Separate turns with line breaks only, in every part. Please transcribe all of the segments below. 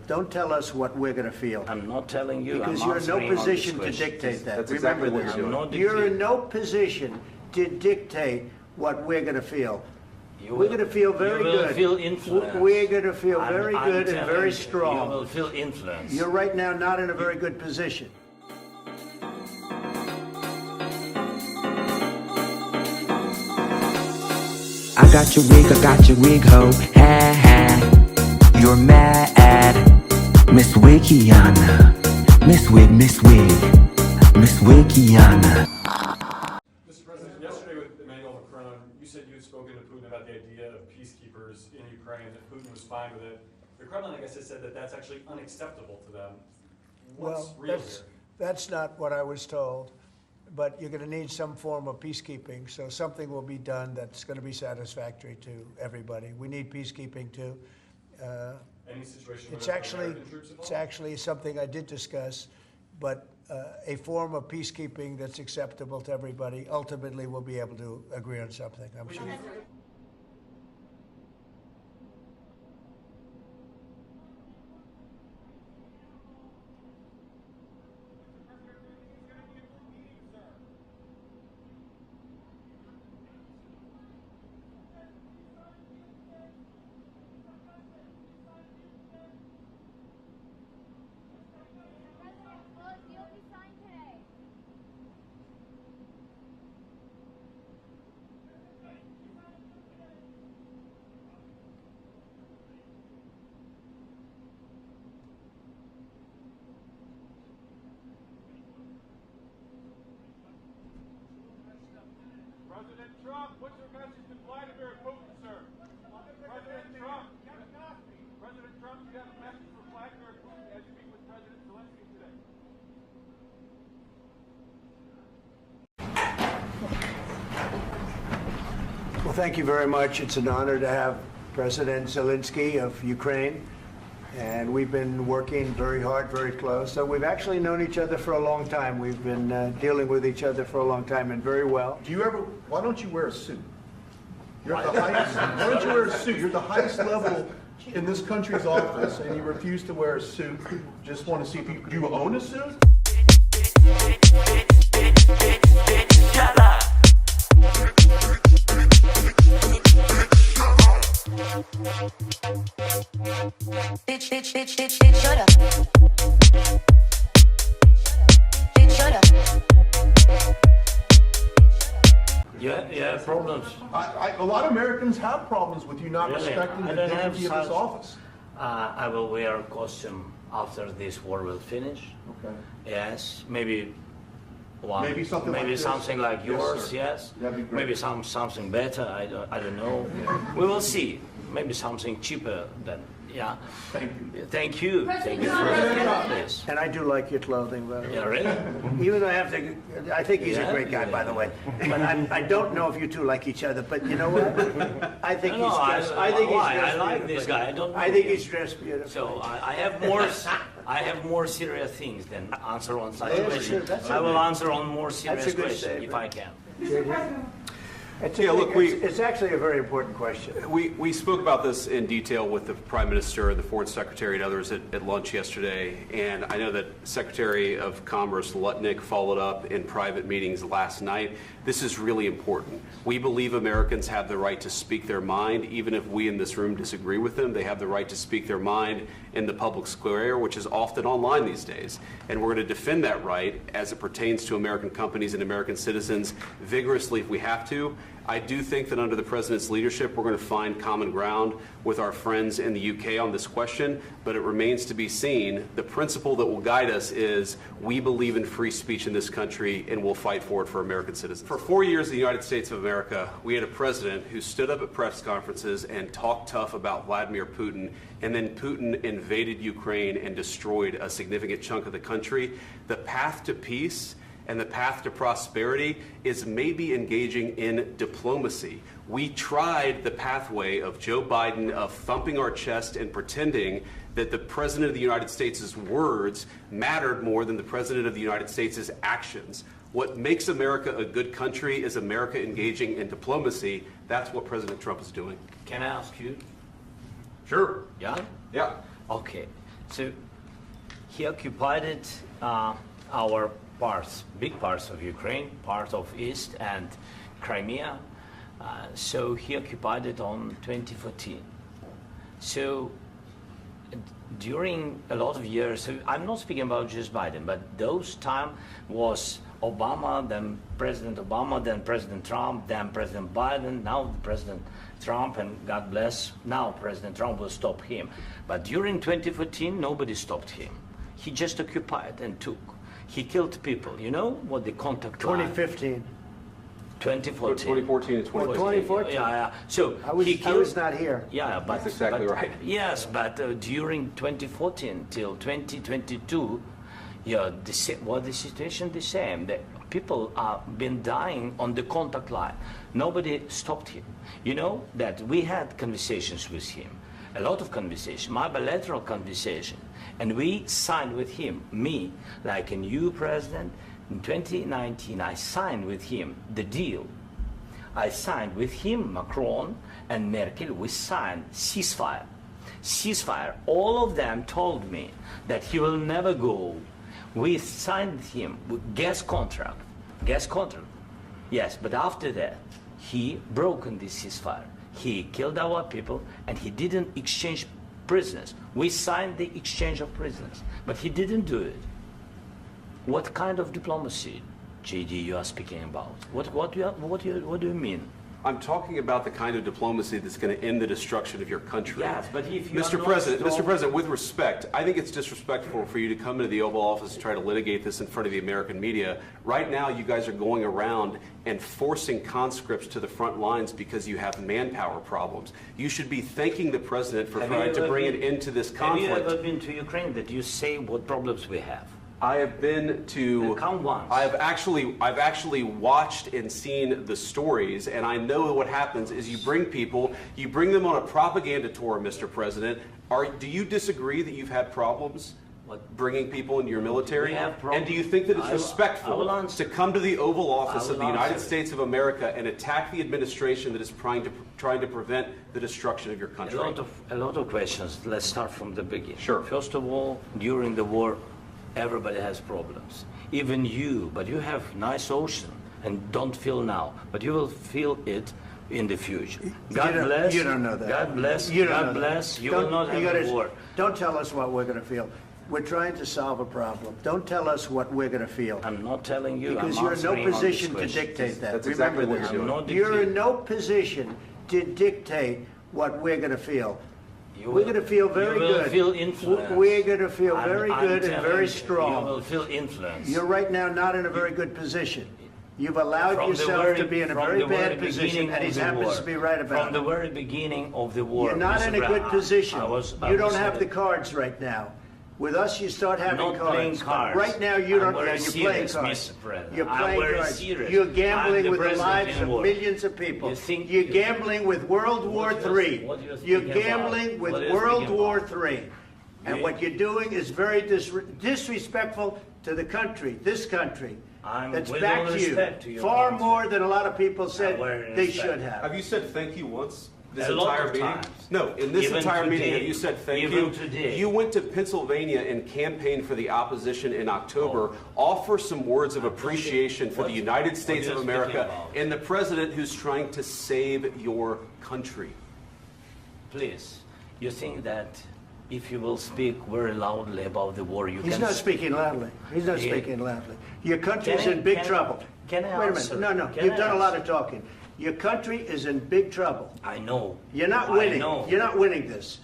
Don't tell us what we're going to feel.
I'm not telling you.
Because
I'm
you're in no
answering on
position
this
to
question.
dictate that.
That's
Remember
exactly what
this.
you're doing.
You're in no position to dictate what we're going to feel.
You
We're
will-
going to feel very
you will
good.
feel influenced.
We're going to feel very
I'm
good and
telling
very
you,
strong.
You will feel influence.
You're right now not in a very good position.
I got your wig, ho, ha ha. You're mad, Miss Wikiana, Miss Wigiana.
Mr. President, yesterday with Emmanuel Macron, you said you had spoken to Putin about the idea of peacekeepers in Ukraine, that Putin was fine with it. The Kremlin, I guess, has said that that's actually unacceptable to them. What's real here?
That's not what I was told. But you're going to need some form of peacekeeping, so something will be done that's going to be satisfactory to everybody. We need peacekeeping too.
Any situation where
It's
there are
actually
American troops involved?
it's actually something I did discuss, but a form of peacekeeping that's acceptable to everybody. Ultimately, we'll be able to agree on something, I'm sure.
President Trump, what's your message to Vladimir Putin, sir? President Trump, do you have a message for Vladimir Putin as you meet with President Zelensky today?
Well, thank you very much. It's an honor to have President Zelensky of Ukraine. And we've been working very hard, very close. So we've actually known each other for a long time. We've been dealing with each other for a long time and very well.
Why don't you wear a suit? You're at the highest, why don't you wear a suit? You're at the highest level in this country's office and you refuse to wear a suit. Just want to see if do you own a suit?
Shut up. Bitch, shut up. Bitch, shut up.
Yeah, problems.
A lot of Americans have problems with you not
Really?
respecting
I
the
don't have
dignity of this
such-
office.
I will wear a costume after this war will finish.
Okay.
Yes, maybe one.
Maybe something like this?
something like
Yes,
yours.
sir.
Yes.
That'd be great.
Maybe something better. I don't know. We will see. Maybe something cheaper than. Yeah.
Thank you.
Thank you. Thank you for this.
And I do like your clothing, by the way.
Yeah, really?
Even though I think he's a
Yeah?
great guy, by the
Yeah.
way. But I don't know if you two like each other. But you know what? I think
No,
he's
I
dressed. I think he's
why?
dressed
I like
beautifully.
this guy. I don't.
I
know
think
him.
he's dressed beautifully.
So I have more. I have more serious things than answer on such
Yeah,
questions.
sure, that's
I will
okay.
answer on more serious
good
questions if
statement.
I can.
It's actually a very important question.
We spoke about this in detail with the Prime Minister, the Foreign Secretary, and others at lunch yesterday. And I know that Secretary of Commerce Lutnick followed up in private meetings last night. This is really important. We believe Americans have the right to speak their mind, even if we in this room disagree with them. They have the right to speak their mind in the public square, which is often online these days. And we're going to defend that right as it pertains to American companies and American citizens vigorously if we have to. I do think that under the President's leadership, we're going to find common ground with our friends in the UK on this question, but it remains to be seen. The principle that will guide us is we believe in free speech in this country and we'll fight for it for American citizens. For 4 years in the United States of America, we had a president who stood up at press conferences and talked tough about Vladimir Putin, and then Putin invaded Ukraine and destroyed a significant chunk of the country. The path to peace and the path to prosperity is maybe engaging in diplomacy. We tried the pathway of Joe Biden of thumping our chest and pretending that the President of the United States' words mattered more than the President of the United States' actions. What makes America a good country is America engaging in diplomacy. That's what President Trump is doing.
Can I ask you?
Sure.
Yeah?
Yeah.
Okay. So he occupied our parts, big parts of Ukraine, part of East and Crimea. So he occupied it on 2014. So during a lot of years, so I'm not speaking about just Biden, but those time was Obama, then President Obama, then President Trump, then President Biden, now President Trump, and God bless, now President Trump will stop him. But during 2014, nobody stopped him. He just occupied and took. He killed people. You know what the contact line?
2015.
2014.
2014 and 2015.
2014.
Yeah. So
I was,
he
I
killed,
was not here.
Yeah, but
That's exactly
but-
right.
Yes, but during 2014 till 2022, yeah, the situation the same. The people have been dying on the contact line. Nobody stopped him. You know that we had conversations with him, a lot of conversation, my bilateral conversation, and we signed with him, me, like a new president. In 2019, I signed with him the deal. I signed with him, Macron and Merkel, we signed ceasefire. Ceasefire. All of them told me that he will never go. We signed him with gas contract. Gas contract. Yes, but after that, he broken this ceasefire. He killed our people and he didn't exchange prisoners. We signed the exchange of prisoners, but he didn't do it. What kind of diplomacy, JD, you are speaking about? What do you mean?
I'm talking about the kind of diplomacy that's going to end the destruction of your country.
Yes, but if you
Mr.
are
President,
not
Mr.
strong-
President, with respect, I think it's disrespectful for you to come into the Oval Office and try to litigate this in front of the American media. Right now, you guys are going around and forcing conscripts to the front lines because you have manpower problems. You should be thanking the President for
Have you
trying to
ever
bring
been-
an end to this
Have
conflict.
you ever been to Ukraine that you say what problems we have?
I have been to.
Come once.
I've actually watched and seen the stories, and I know what happens is you bring people, you bring them on a propaganda tour, Mr. President. Do you disagree that you've had problems bringing people into your military?
We have problems.
And do you think that it's
I will
respectful
answer.
to come to the Oval Office
I
of the
will
United
answer.
States of America and attack the administration that is trying to prevent the destruction of your country?
A lot of questions. Let's start from the beginning.
Sure.
First of all, during the war, everybody has problems. Even you, but you have nice ocean and don't feel now, but you will feel it in the future. God bless.
You don't know that.
God bless.
You don't know
God
that.
bless. You
Don't-
will not
you
have
gotta-
a war.
Don't tell us what we're going to feel. We're trying to solve a problem. Don't tell us what we're going to feel.
I'm not telling you.
Because
I'm
you're in no
answering on this
position to
question.
dictate that.
That's
Remember
exactly what
this.
you're doing.
I'm not
You're in
dictating.
no position to dictate what we're going to feel.
You
We're
will-
going to feel very
you will
good.
feel influence.
We're going to feel very
I'm
good and
telling
very
you,
strong.
You will feel influence.
You're right now not in a very good position. You've allowed
From the
yourself
very-
to be in a
from
very
the very
bad position,
beginning
and he
of the
happens
war.
to be right about
From the
it.
very beginning of the war.
You're not
Mr.
in a
Brown,
good position.
I
You
was
don't have the
saying-
cards right now. With us, you start having
not
cards.
playing
But
cards.
right now, you
I'm
don't.
very
You're playing
serious,
cards.
Mr. President.
You're
I'm
playing
very
cards.
serious.
You're
I'm
gambling
the
with the
president
lives
in
of
war.
millions of people.
You think
You're
you-
gambling with World War
What you're-
III.
what you're
You're
speaking
gambling
about?
with
What you're
World
speaking
War
about?
III. And
You-
what you're doing is very disrespectful to the country, this country.
I'm
That's
with
back
all
to you.
respect to your
Far
country.
more than a lot of people said
very
they
respect.
should have.
Have you said thank you once? This
A lot
entire
of
meeting?
times.
No, in this
Even
entire meeting,
today.
have you said thank
Even
you?
today.
You went to Pennsylvania and campaigned for the opposition in October. Offer some words of appreciation for
What-
the United
what
States
you're
of
speaking
America
about?
and the president who's trying to save your country.
Please, you think that if you will speak very loudly about the war, you
He's
can...
not speaking loudly. He's not
He-
speaking loudly. Your country's
Can I-
in big
can I-
trouble.
can I
Wait a
answer?
minute. No,
Can
you've
I
done a lot
answer?
of talking. Your country is in big trouble.
I know.
You're not
I
winning.
know.
You're not winning this.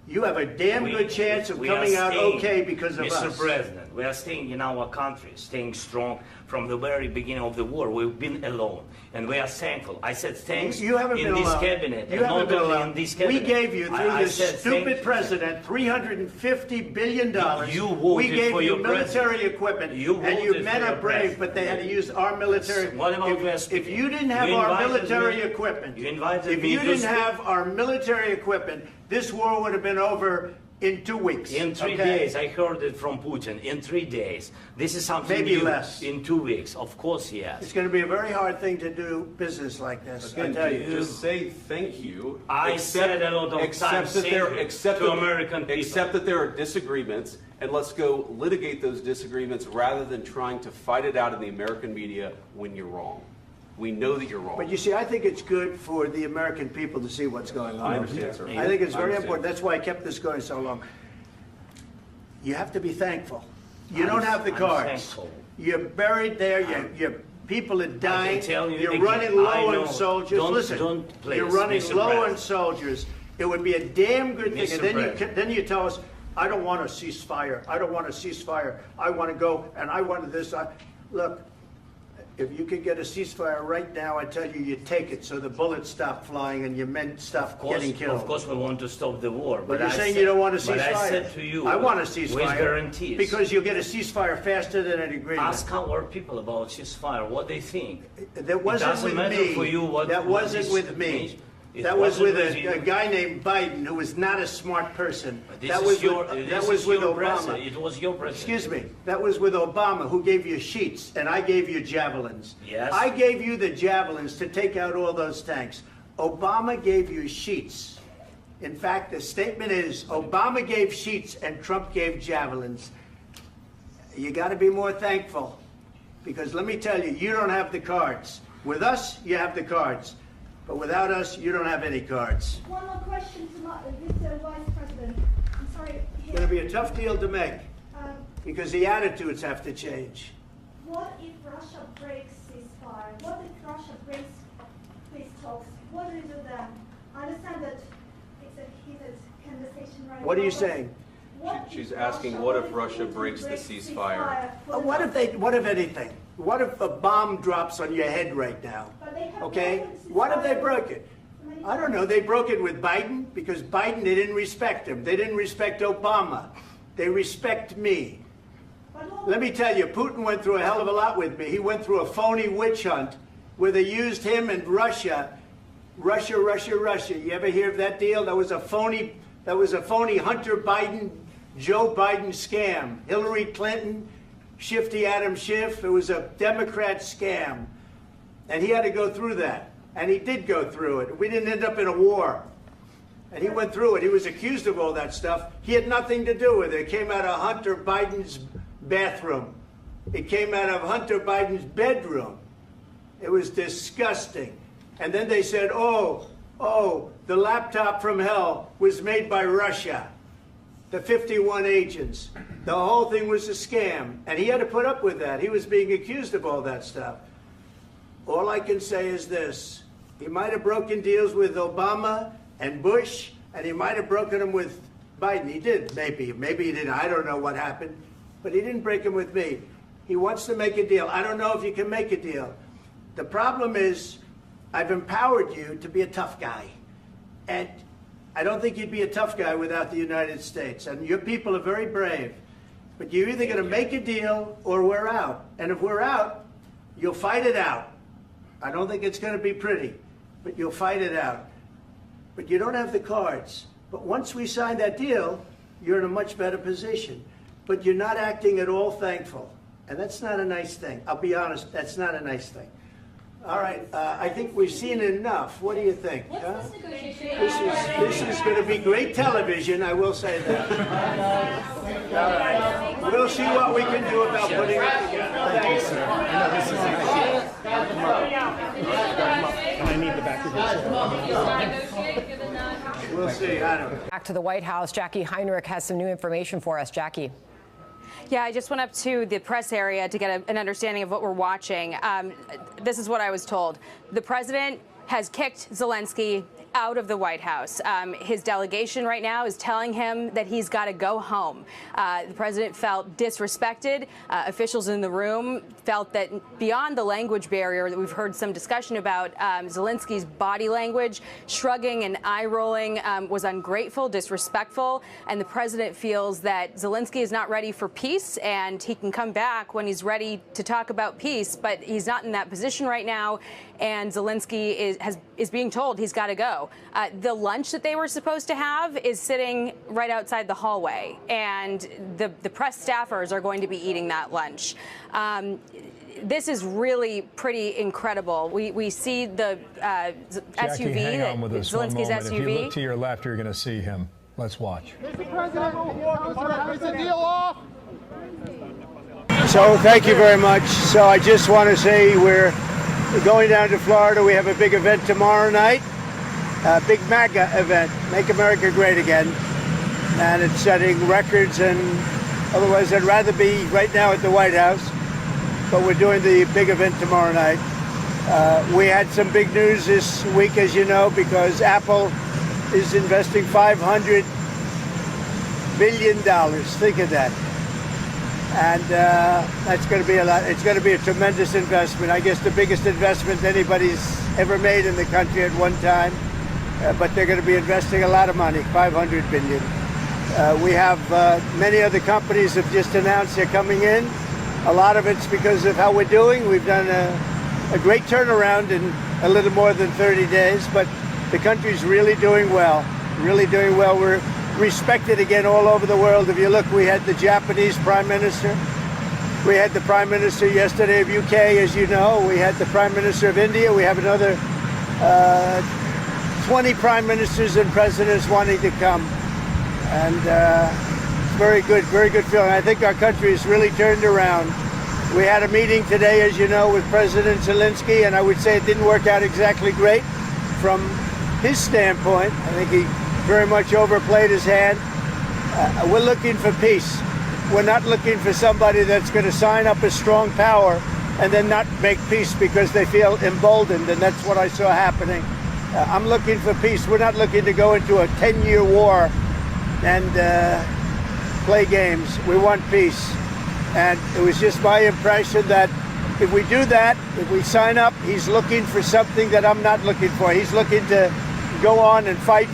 You have a damn good chance of
we are
coming out
staying,
okay because of
Mr.
us.
President, we are staying in our country, staying strong from the very beginning of the war. We've been alone, and we are thankful. I said thanks
You haven't
in
been
this
alone.
cabinet,
You
and
haven't
not
been
only
alone.
in this
We
cabinet.
gave you, through
I
this
said
stupid
thank you.
president, $350 billion.
You
we
voted
gave
for
you
your
military
president.
equipment,
You
and you
voted
men
for
are
your
brave,
president.
but they had to use our military.
What about West
If
Virginia?
you didn't have
You
our
invited
military
me-
equipment,
you invited
if
me
you
to
didn't
speak.
have our military equipment, this war would have been over In 2 weeks.
In 3
okay?
days, I heard it from Putin. In 3 days, this is something
Maybe
new.
less.
In 2 weeks, of course, yes.
It's going to be a very hard thing to do business like this. I
Again,
tell you.
just say thank you.
I said a lot of times,
that there,
thank you
accept
to
that-
American people.
Accept that there are disagreements, and let's go litigate those disagreements rather than trying to fight it out in the American media when you're wrong. We know that you're wrong.
But you see, I think it's good for the American people to see what's going on.
I understand, sir.
I think it's
I
very
understand.
important. That's why I kept this going so long. You have to be thankful. You don't have the
I'm
cards.
thankful.
You're buried there. Your people are dying.
tell you
You're
again,
running
I
low
know.
on soldiers.
Don't-
Listen,
don't please
you're running
be
low on
surprised.
soldiers. It would be a damn good thing.
Mr.
And then
President.
then you tell us, I don't want a ceasefire. I don't want a ceasefire. I want to go and I want this. Look, if you could get a ceasefire right now, I tell you take it so the bullets stop flying and your men stop getting killed.
Of course, we want to stop the war.
But you're
I
saying
said-
you don't want a ceasefire.
But I said to you,
I want a ceasefire.
with guarantees.
Because you'll get a ceasefire faster than an agreement.
Ask our people about ceasefire, what they think.
That wasn't
doesn't
with
matter
me.
for you what-
That
what
wasn't
this
with me.
means. It
That was
wasn't
with
with you.
a guy named Biden who was not a smart person.
This
That
is
was
your,
with,
this
that
is
was with
your
Obama.
president. It was your president.
Excuse me. That was with Obama, who gave you sheets, and I gave you javelins.
Yes.
I gave you the javelins to take out all those tanks. Obama gave you sheets. In fact, the statement is Obama gave sheets and Trump gave javelins. You got to be more thankful, because let me tell you, you don't have the cards. With us, you have the cards. But without us, you don't have any cards.
One more question to Mr. Vice President. I'm sorry.
It's going to be a tough deal to make,
Um,
because the attitudes have to change.
what if Russia breaks ceasefire? What if Russia breaks peace talks? What do you do then? I understand that it's a heated conversation right now.
What are you
but
saying?
what
She's
if
asking, what if Russia breaks the ceasefire?
for
What
the-
what if anything? What if a bomb drops on your head right now?
But they have
Okay?
broken
What if they
ceasefire
broke it?
many
I don't know. They broke it with Biden because Biden, they didn't respect him. They didn't respect Obama. They respect me.
But all-
Let me tell you, Putin went through a hell of a lot with me. He went through a phony witch hunt where they used him and Russia. Russia. You ever hear of that deal? That was a phony Hunter Biden, Joe Biden scam. Hillary Clinton, Shifty Adam Schiff. It was a Democrat scam. And he had to go through that. And he did go through it. We didn't end up in a war. And he went through it. He was accused of all that stuff. He had nothing to do with it. It came out of Hunter Biden's bathroom. It came out of Hunter Biden's bedroom. It was disgusting. And then they said, oh, the laptop from hell was made by Russia. The 51 agents. The whole thing was a scam. And he had to put up with that. He was being accused of all that stuff. All I can say is this. He might have broken deals with Obama and Bush, and he might have broken them with Biden. He did, maybe. Maybe he didn't. I don't know what happened. But he didn't break them with me. He wants to make a deal. I don't know if you can make a deal. The problem is, I've empowered you to be a tough guy. And I don't think you'd be a tough guy without the United States. And your people are very brave. But you're either going to make a deal or we're out. And if we're out, you'll fight it out. I don't think it's going to be pretty, but you'll fight it out. But you don't have the cards. But once we sign that deal, you're in a much better position. But you're not acting at all thankful. And that's not a nice thing. I'll be honest, that's not a nice thing. All right, I think we've seen enough. What do you think? Huh? This is going to be great television, I will say that. All right. We'll see what we can do about putting it together. Thanks, sir.
I need the back of the
We'll see. I don't know.
Back to the White House, Jackie Heinrich has some new information for us. Jackie.
Yeah, I just went up to the press area to get an understanding of what we're watching. This is what I was told. The president has kicked Zelensky out of the White House. His delegation right now is telling him that he's got to go home. The president felt disrespected. Officials in the room felt that beyond the language barrier that we've heard some discussion about, Zelensky's body language, shrugging and eye rolling, was ungrateful, disrespectful, and the president feels that Zelensky is not ready for peace and he can come back when he's ready to talk about peace, but he's not in that position right now, and Zelensky is being told he's got to go. Rubio. The lunch that they were supposed to have is sitting right outside the hallway, and the press staffers are going to be eating that lunch. This is really pretty incredible. We see the
Jackie,
SUV,
hang on with us one
Zelensky's
moment.
SUV.
If you look to your left, you're going to see him. Let's watch.
Mr. President, is the deal off?
So thank you very much. So I just want to say we're going down to Florida. We have a big event tomorrow night, a big MAGA event, Make America Great Again. And it's setting records, and otherwise I'd rather be right now at the White House. But we're doing the big event tomorrow night. We had some big news this week, as you know, because Apple is investing $500 billion. Think of that. And that's going to be a lot. It's going to be a tremendous investment. I guess the biggest investment anybody's ever made in the country at one time. But they're going to be investing a lot of money, $500 billion. We have many other companies have just announced they're coming in. A lot of it's because of how we're doing. We've done a great turnaround in a little more than 30 days, but the country's really doing well, really doing well. We're respected again all over the world. If you look, we had the Japanese Prime Minister. We had the Prime Minister yesterday of UK, as you know. We had the Prime Minister of India. We have another 20 Prime Ministers and Presidents wanting to come. And very good feeling. I think our country has really turned around. We had a meeting today, as you know, with President Zelensky, and I would say it didn't work out exactly great from his standpoint. I think he very much overplayed his hand. We're looking for peace. We're not looking for somebody that's going to sign up a strong power and then not make peace because they feel emboldened, and that's what I saw happening. I'm looking for peace. We're not looking to go into a 10-year war and play games. We want peace. And it was just my impression that if we do that, if we sign up, he's looking for something that I'm not looking for. He's looking to go on and fight.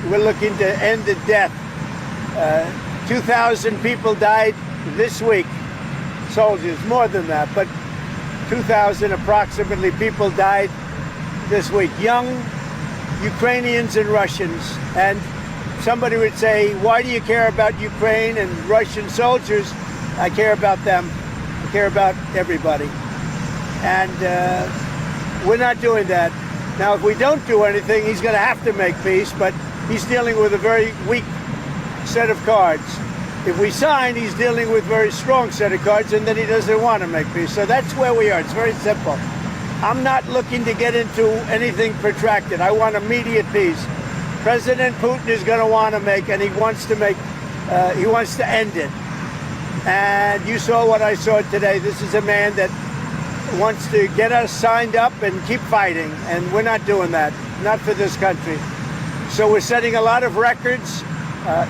We're looking to end the death. 2,000 people died this week. Soldiers, more than that, but 2,000 approximately people died this week. Young Ukrainians and Russians. And somebody would say, why do you care about Ukraine and Russian soldiers? I care about them. I care about everybody. And we're not doing that. Now, if we don't do anything, he's going to have to make peace, but he's dealing with a very weak set of cards. If we sign, he's dealing with a very strong set of cards, and then he doesn't want to make peace. So that's where we are. It's very simple. I'm not looking to get into anything protracted. I want immediate peace. President Putin is going to want to make, and he wants to end it. And you saw what I saw today. This is a man that wants to get us signed up and keep fighting, and we're not doing that, not for this country. So we're setting a lot of records.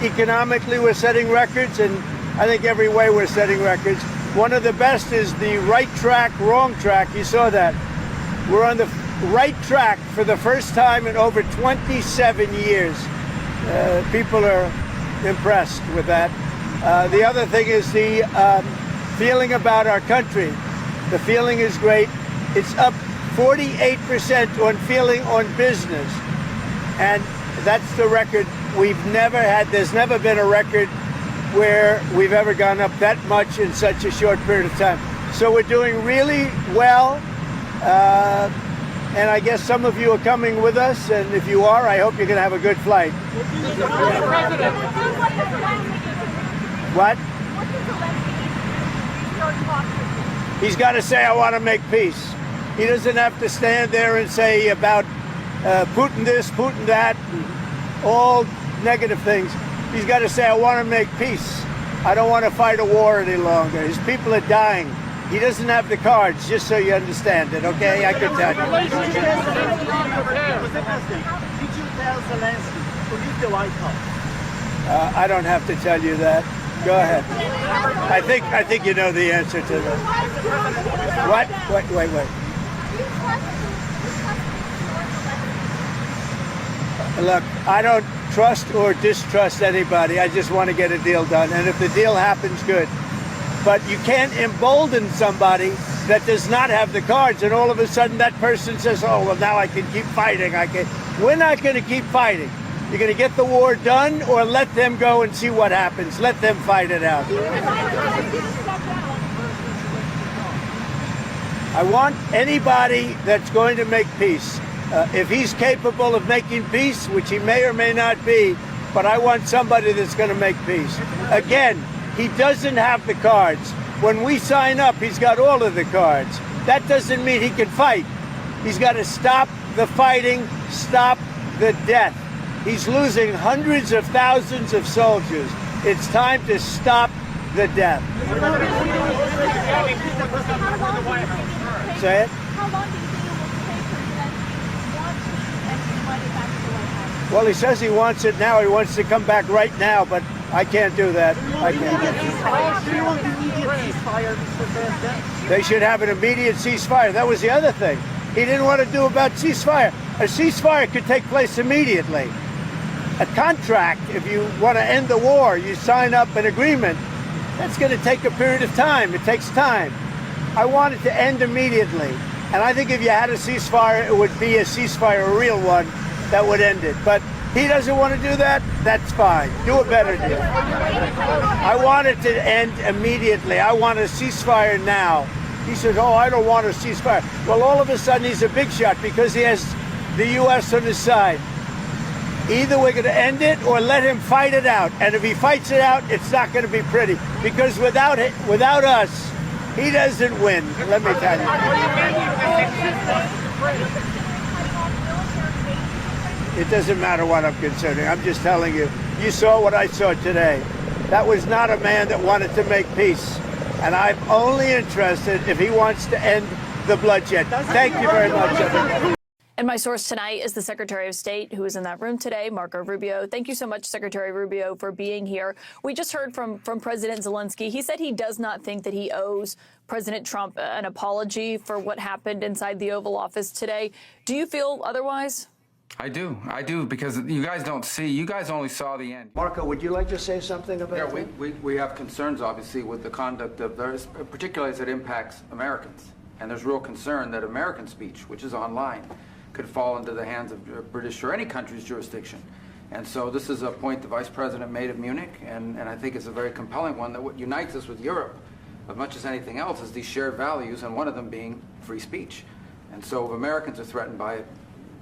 Economically, we're setting records, and I think every way we're setting records. One of the best is the right track, wrong track. You saw that. We're on the right track for the first time in over 27 years. People are impressed with that. The other thing is the feeling about our country. The feeling is great. It's up 48% on feeling on business. And that's the record we've never had. There's never been a record where we've ever gone up that much in such a short period of time. So we're doing really well. And I guess some of you are coming with us. And if you are, I hope you're going to have a good flight. What? He's got to say, I want to make peace. He doesn't have to stand there and say about Putin this, Putin that, and all negative things. He's got to say, I want to make peace. I don't want to fight a war any longer. His people are dying. He doesn't have the cards, just so you understand it, okay? I can tell you.
Did you tell Zelensky to leave the White House?
I don't have to tell you that. Go ahead. I think you know the answer to that. What? Wait. Look, I don't trust or distrust anybody. I just want to get a deal done. And if the deal happens, good. But you can't embolden somebody that does not have the cards, and all of a sudden that person says, oh, well, now I can keep fighting. We're not going to keep fighting. You're going to get the war done or let them go and see what happens. Let them fight it out. I want anybody that's going to make peace. If he's capable of making peace, which he may or may not be, but I want somebody that's going to make peace. Again, he doesn't have the cards. When we sign up, he's got all of the cards. That doesn't mean he can fight. He's got to stop the fighting, stop the death. He's losing hundreds of thousands of soldiers. It's time to stop the death. Say it?
How long do you think it will take for Zelensky want to and invite it back to the White House?
Well, he says he wants it now. He wants to come back right now, but I can't do that. I can't. They should have an immediate ceasefire. That was the other thing he didn't want to do about ceasefire. A ceasefire could take place immediately. A contract, if you want to end the war, you sign up an agreement. That's going to take a period of time. It takes time. I want it to end immediately. And I think if you had a ceasefire, it would be a ceasefire, a real one, that would end it. But he doesn't want to do that. That's fine. Do a better deal. I want it to end immediately. I want a ceasefire now. He says, oh, I don't want a ceasefire. Well, all of a sudden, he's a big shot because he has the U.S. on his side. Either we're going to end it or let him fight it out. And if he fights it out, it's not going to be pretty. Because without us, he doesn't win. Let me tell you. It doesn't matter what I'm considering. I'm just telling you. You saw what I saw today. That was not a man that wanted to make peace. And I'm only interested if he wants to end the bloodshed. Thank you very much, everybody.
And my source tonight is the Secretary of State who is in that room today, Marco Rubio. Thank you so much, Secretary Rubio, for being here. We just heard from President Zelensky. He said he does not think that he owes President Trump an apology for what happened inside the Oval Office today. Do you feel otherwise?
I do, because you guys don't see. You guys only saw the end.
Marco, would you like to say something about that?
We have concerns, obviously, with the conduct of those, particularly as it impacts Americans. And there's real concern that American speech, which is online, could fall into the hands of British or any country's jurisdiction. And so this is a point the Vice President made at Munich, and I think it's a very compelling one, that what unites us with Europe, as much as anything else, is these shared values, and one of them being free speech. And so if Americans are threatened by it,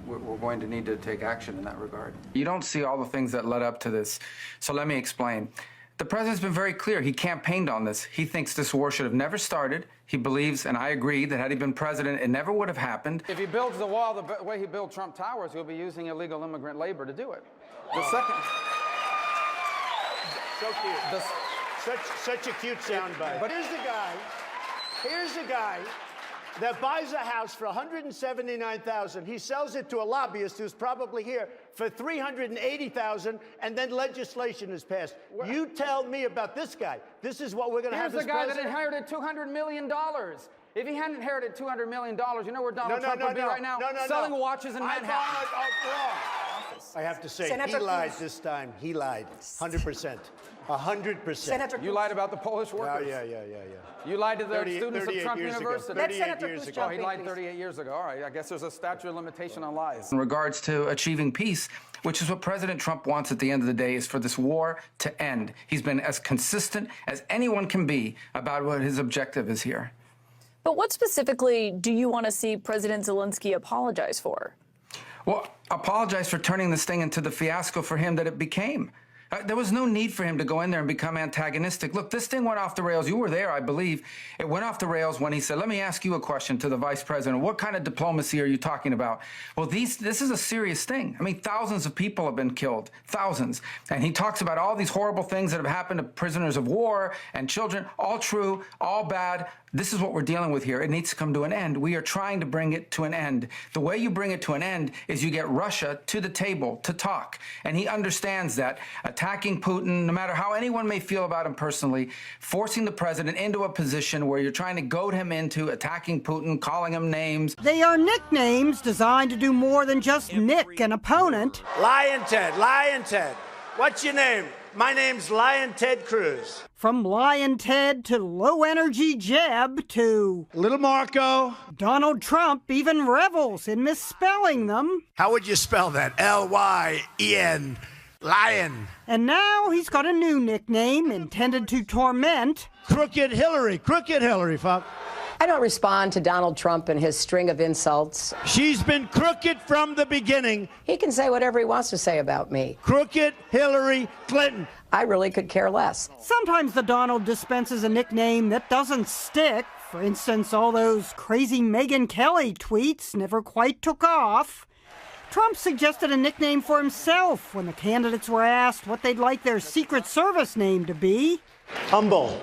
we're going to need to take action in that regard. You don't see all the things that led up to this. So let me explain. The president's been very clear. He campaigned on this. He thinks this war should have never started. He believes, and I agree, that had he been president, it never would have happened. If he builds the wall the way he built Trump Towers, he'll be using illegal immigrant labor to do it. The second...
So cute. Such a cute soundbite. But here's the guy that buys a house for $179,000. He sells it to a lobbyist who's probably here for $380,000, and then legislation is passed. You tell me about this guy. This is what we're going to have.
Here's the guy that inherited $200 million. If he hadn't inherited $200 million, you know where Donald Trump would be right now? Selling watches in Manhattan.
I have to say, he lied this time. He lied. 100%. 100%.
You lied about the Polish workers.
Yeah.
You lied to the students of Trump University.
Let Senator Cruz jump
he lied 38 years ago. All right, I guess there's a statute of limitation on lies. In regards to achieving peace, which is what President Trump wants at the end of the day, is for this war to end. He's been as consistent as anyone can be about what his objective is here.
But what specifically do you want to see President Zelensky apologize for?
Well, apologize for turning this thing into the fiasco for him that it became. There was no need for him to go in there and become antagonistic. Look, this thing went off the rails. You were there, I believe. It went off the rails when he said, let me ask you a question to the vice president. What kind of diplomacy are you talking about? Well, this is a serious thing. I mean, thousands of people have been killed, thousands. And he talks about all these horrible things that have happened to prisoners of war and children, all true, all bad. This is what we're dealing with here. It needs to come to an end. We are trying to bring it to an end. The way you bring it to an end is you get Russia to the table to talk. And he understands that. Attacking Putin, no matter how anyone may feel about him personally, forcing the president into a position where you're trying to goad him into attacking Putin, calling him names.
They are nicknames designed to do more than just nick an opponent.
Lion Ted. What's your name? My name's Lion Ted Cruz.
From Lion Ted to Low Energy Jeb to
Little Marco.
Donald Trump even revels in misspelling them.
How would you spell that? L-Y-E-N. Lion.
And now he's got a new nickname intended to torment.
Crooked Hillary. Crooked Hillary, fuck.
I don't respond to Donald Trump and his string of insults.
She's been crooked from the beginning.
He can say whatever he wants to say about me.
Crooked Hillary Clinton.
I really could care less.
Sometimes the Donald dispenses a nickname that doesn't stick. For instance, all those crazy Megyn Kelly tweets never quite took off. Trump suggested a nickname for himself when the candidates were asked what they'd like their Secret Service name to be.
Humble.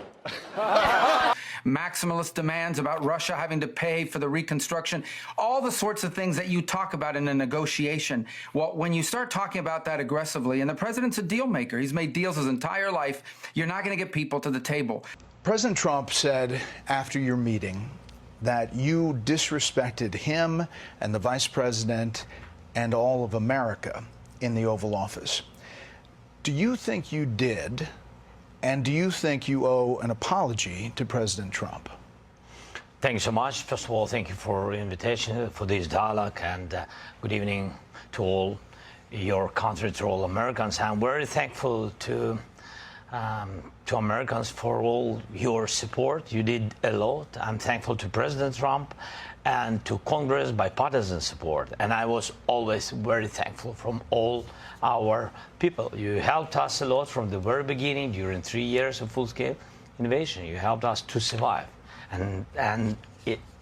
Maximalist demands about Russia having to pay for the reconstruction, all the sorts of things that you talk about in a negotiation. Well, when you start talking about that aggressively, and the president's a deal maker, he's made deals his entire life, you're not going to get people to the table.
President Trump said after your meeting that you disrespected him and the vice president and all of America in the Oval Office. Do you think you did? And do you think you owe an apology to President Trump?
Thank you so much. First of all, thank you for the invitation, for this dialogue, and good evening to all your country, to all Americans. I'm very thankful to Americans for all your support. You did a lot. I'm thankful to President Trump and to Congress bipartisan support. And I was always very thankful from all our people. You helped us a lot from the very beginning during 3 years of full-scale innovation. You helped us to survive.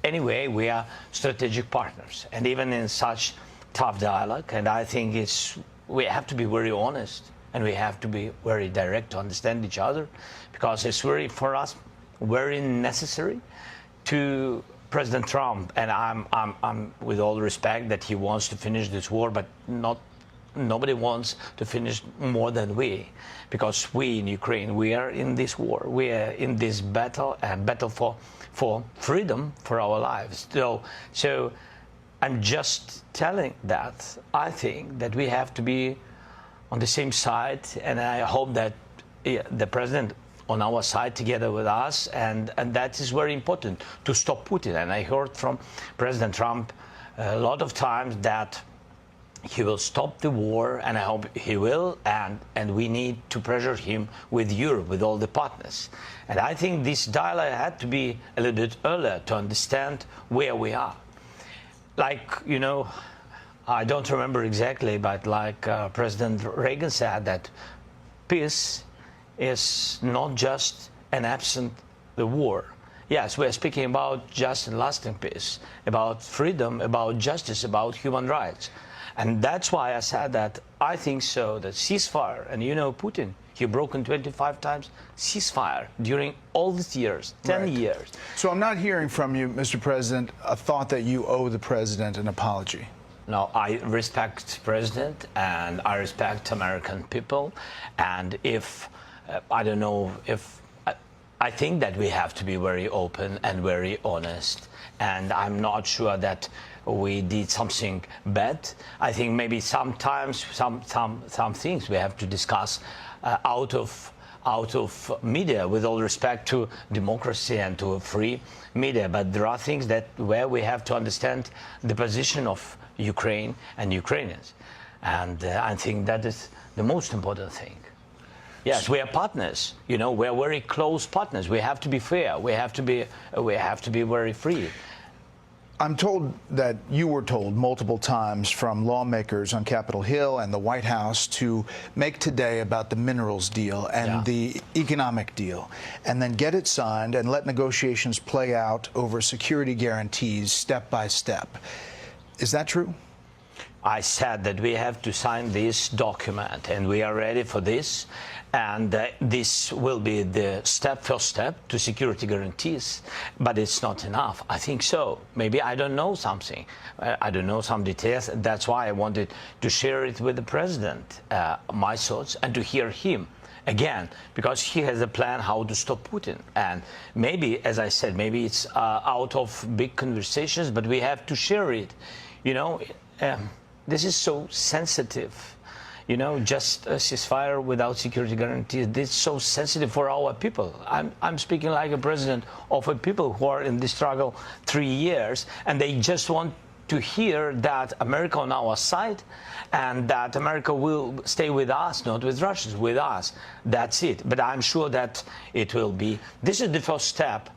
Anyway, we are strategic partners. And even in such tough dialogue, and I think we have to be very honest and we have to be very direct to understand each other, because it's very, for us, very necessary to President Trump, and I'm with all respect that he wants to finish this war, but nobody wants to finish more than we, because we in Ukraine, we are in this war, we are in this battle, and battle for freedom for our lives. So I'm just telling that I think that we have to be on the same side, and I hope that the president on our side together with us, and that is very important to stop Putin. And I heard from President Trump a lot of times that he will stop the war, and I hope he will, and we need to pressure him with Europe, with all the partners. And I think this dialogue had to be a little bit earlier to understand where we are. Like, you know, I don't remember exactly, but like President Reagan said, that peace is not just an absent the war. Yes, we're speaking about just and lasting peace, about freedom, about justice, about human rights. And that's why I said that I think so, that ceasefire, and you know Putin, he broken 25 times ceasefire during all these years, 10 years.
So I'm not hearing from you, Mr. President, a thought that you owe the president an apology.
No, I respect President and I respect American people, and if I don't know if I think that we have to be very open and very honest, and I'm not sure that we did something bad. I think maybe sometimes some things we have to discuss out of media, with all respect to democracy and to a free media. But there are things that where we have to understand the position of Ukraine and Ukrainians, and I think that is the most important thing. Yes, we are partners. You know, we are very close partners. We have to be fair. We have to be very free.
I'm told that you were told multiple times from lawmakers on Capitol Hill and the White House to make today about the minerals deal and the economic deal, and then get it signed and let negotiations play out over security guarantees step by step. Is that true?
I said that we have to sign this document, and we are ready for this. And this will be the first step to security guarantees, but it's not enough. I think so. Maybe I don't know something. I don't know some details. That's why I wanted to share it with the president, my thoughts, and to hear him again, because he has a plan how to stop Putin. And maybe, as I said, maybe it's out of big conversations, but we have to share it. You know, this is so sensitive. you know, just a ceasefire without security guarantees. This is so sensitive for our people. I'm speaking like a president of a people who are in this struggle 3 years, and they just want to hear that America on our side and that America will stay with us, not with Russians, with us. That's it. But I'm sure that it will be. This is the first step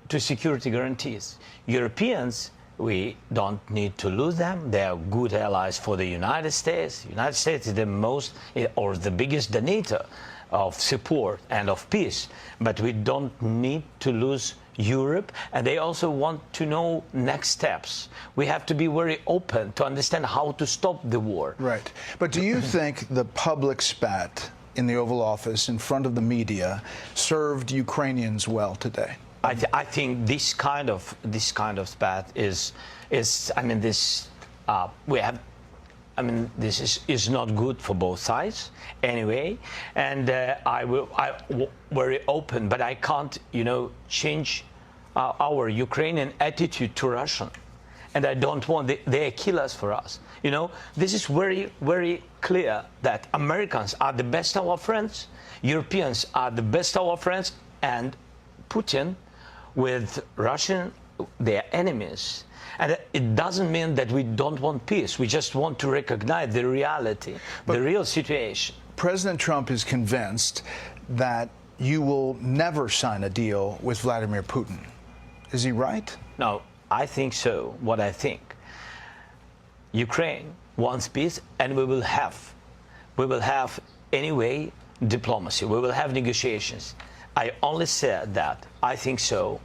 to security guarantees. Europeans, we don't need to lose them. They are good allies for the United States. The United States is the most or the biggest donator of support and of peace. But we don't need to lose Europe, and they also want to know next steps. We have to be very open to understand how to stop the war.
Right. But do you think the public spat in the Oval Office in front of the media served Ukrainians well today?
I think this kind of spat is I mean, this we have. I mean, this is not good for both sides anyway, and I'm very open, but I can't, you know, change our Ukrainian attitude to Russian, and I don't want they kill us for us. You know, this is very, very clear that Americans are the best of our friends, Europeans are the best of our friends, and Putin with Russian, their enemies. And it doesn't mean that we don't want peace. We just want to recognize the reality, the real situation.
President Trump is convinced that you will never sign a deal with Vladimir Putin. Is he right?
No, I think so. What I think. Ukraine wants peace, and we will have anyway diplomacy. We will have negotiations. I only said that I think so.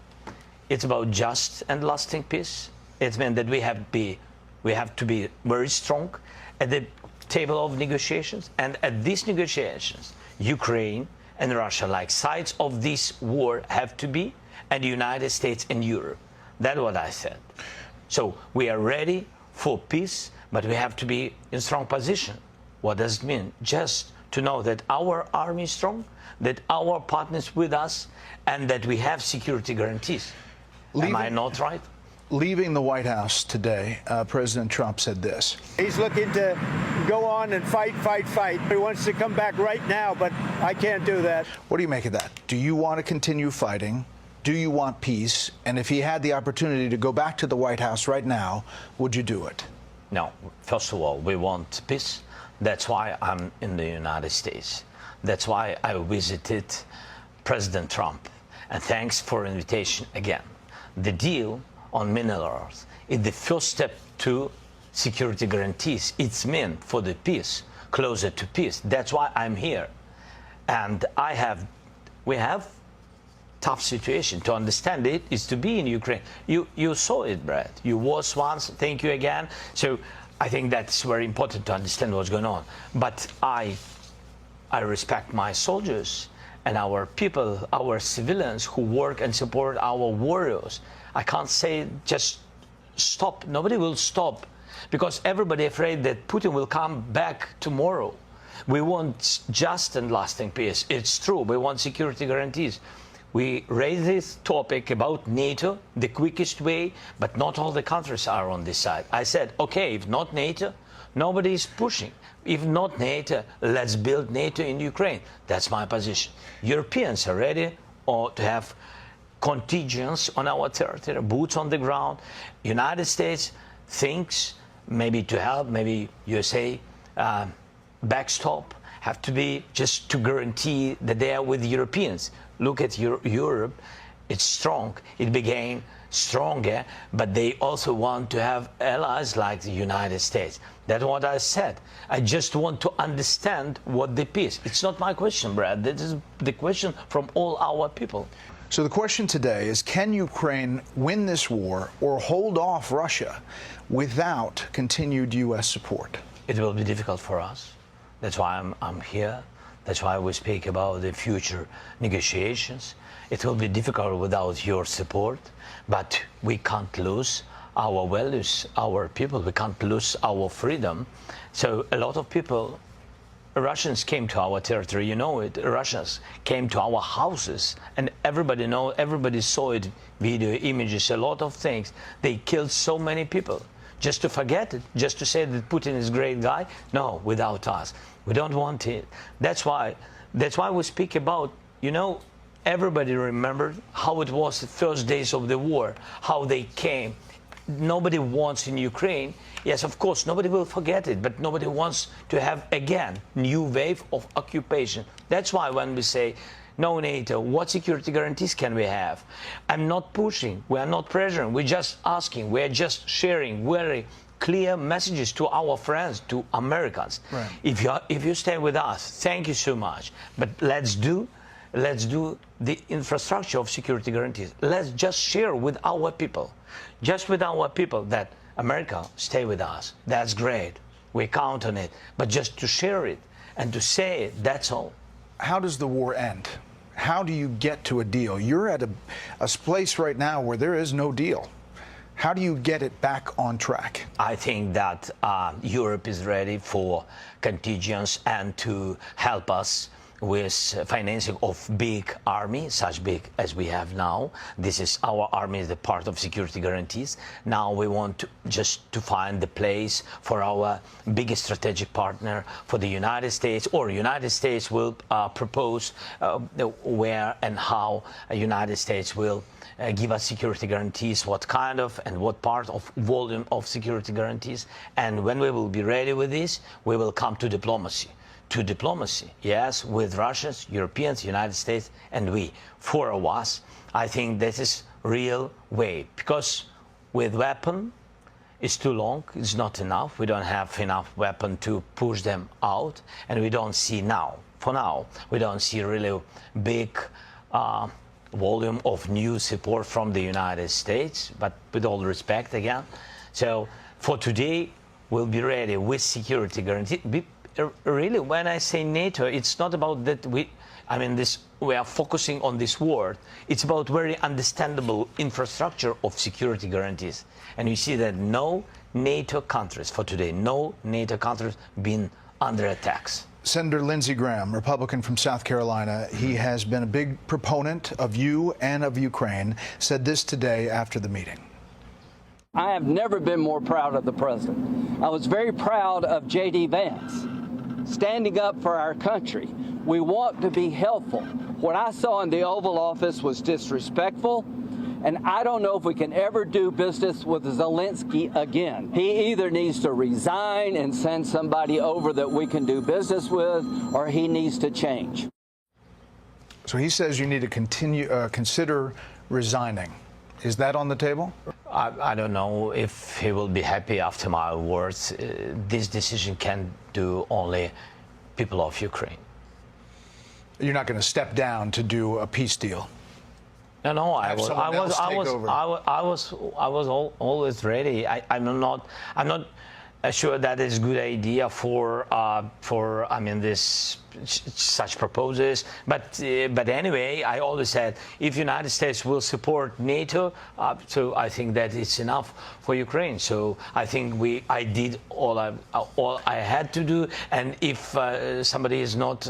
It's about just and lasting peace. It means that we have to be very strong at the table of negotiations. And at these negotiations, Ukraine and Russia, like sides of this war, have to be, and the United States and Europe. That's what I said. So we are ready for peace, but we have to be in strong position. What does it mean? Just to know that our army is strong, that our partners with us, and that we have security guarantees. Am I not right?
Leaving the White House today, President Trump said this.
He's looking to go on and fight. He wants to come back right now, but I can't do that.
What do you make of that? Do you want to continue fighting? Do you want peace? And if he had the opportunity to go back to the White House right now, would you do it?
No. First of all, we want peace. That's why I'm in the United States. That's why I visited President Trump. And thanks for invitation again. The deal on minerals is the first step to security guarantees. It's meant for the peace, closer to peace. That's why I'm here. And we have tough situation. To understand it is to be in Ukraine. You saw it, Brad. You was once. Thank you again. So I think that's very important to understand what's going on. But I respect my soldiers and our people, our civilians who work and support our warriors. I can't say just stop. Nobody will stop because everybody afraid that Putin will come back tomorrow. We want just and lasting peace. It's true. We want security guarantees. We raise this topic about NATO the quickest way, but not all the countries are on this side. I said, okay, if not NATO, nobody is pushing. If not NATO, let's build NATO in Ukraine. That's my position. Europeans are ready to have contingents on our territory, boots on the ground. United States thinks maybe to help, maybe USA backstop, have to be just to guarantee that they are with Europeans. Look at Europe, it's strong, it became stronger, but they also want to have allies like the United States. That's what I said. I just want to understand what the peace. It's not my question, Brad. This is the question from all our people.
So the question today is, can Ukraine win this war or hold off Russia without continued U.S. support?
It will be difficult for us. That's why I'm here. That's why we speak about the future negotiations. It will be difficult without your support, but we can't lose our values, our people. We can't lose our freedom. So a lot of people, Russians came to our territory, you know it. Russians came to our houses, and everybody saw it, video, images, a lot of things. They killed so many people just to forget it, just to say that Putin is a great guy? No, without us. We don't want it. That's why we speak about, you know, everybody remembered how it was the first days of the war, how they came. Nobody wants in Ukraine. Yes, of course, nobody will forget it, but nobody wants to have, again, new wave of occupation. That's why when we say, no NATO, what security guarantees can we have? I'm not pushing, we are not pressuring, we're just asking, we're just sharing very clear messages to our friends, to Americans.
Right.
If you stay with us, thank you so much, but let's do the infrastructure of security guarantees. Let's just share with our people, that America, stay with us. That's great. We count on it. But just to share it and to say it, that's all.
How does the war end? How do you get to a deal? You're at a place right now where there is no deal. How do you get it back on track?
I think that Europe is ready for contingents and to help us with financing of big army, such big as we have now. This is our army, the part of security guarantees. Now we want to find the place for our biggest strategic partner, for the United States, or United States will propose where and how United States will give us security guarantees, what kind of and what part of volume of security guarantees. And when we will be ready with this, we will come to diplomacy. To diplomacy, yes, with Russians, Europeans, United States, and we. Four of us, I think this is real way, because with weapon, it's too long, it's not enough. We don't have enough weapon to push them out, and we don't see now, for now, we don't see really big volume of new support from the United States, but with all respect again. So for today, we'll be ready with security guarantee. Really, when I say NATO, it's not about that we are focusing on this word. It's about very understandable infrastructure of security guarantees. And you see that no NATO countries, for today, no NATO countries been under attacks.
Senator Lindsey Graham, Republican from South Carolina, he has been a big proponent of you and of Ukraine, said this today after the meeting.
I have never been more proud of the president. I was very proud of J.D. Vance, standing up for our country. We want to be helpful. What I saw in the Oval Office was disrespectful, and I don't know if we can ever do business with Zelensky again. He either needs to resign and send somebody over that we can do business with, or he needs to change.
So he says you need to consider resigning. Is that on the table?
I don't know if he will be happy after my words. This decision can do only people of Ukraine.
You're not going to step down to do a peace deal.
No, I was always ready. I'm not sure that is a good idea for this such proposals. But anyway, I always said if United States will support NATO, so I think that it's enough for Ukraine. So I think I did all I had to do. And if somebody is not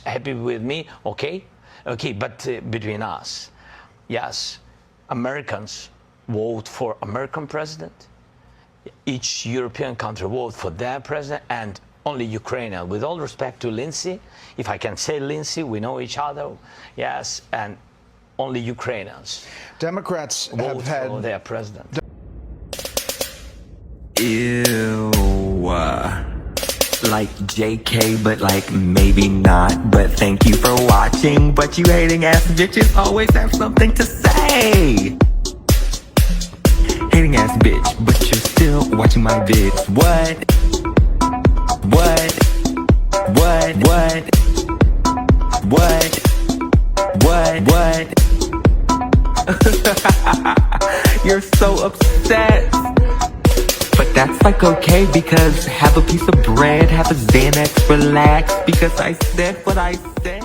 happy with me, okay. But between us, yes, Americans vote for American president. Each European country vote for their president, and only Ukrainian. With all respect to Lindsey, if I can say Lindsey, we know each other, yes, and only Ukrainians.
Democrats
vote
have had
for their president.
Ew. Like JK, but like maybe not. But thank you for watching. But you hating ass bitches always have something to say. Hating ass bitch, but you're still watching my vids. What? You're so upset. But that's like okay, because have a piece of bread, have a Xanax, relax, because I said what I said.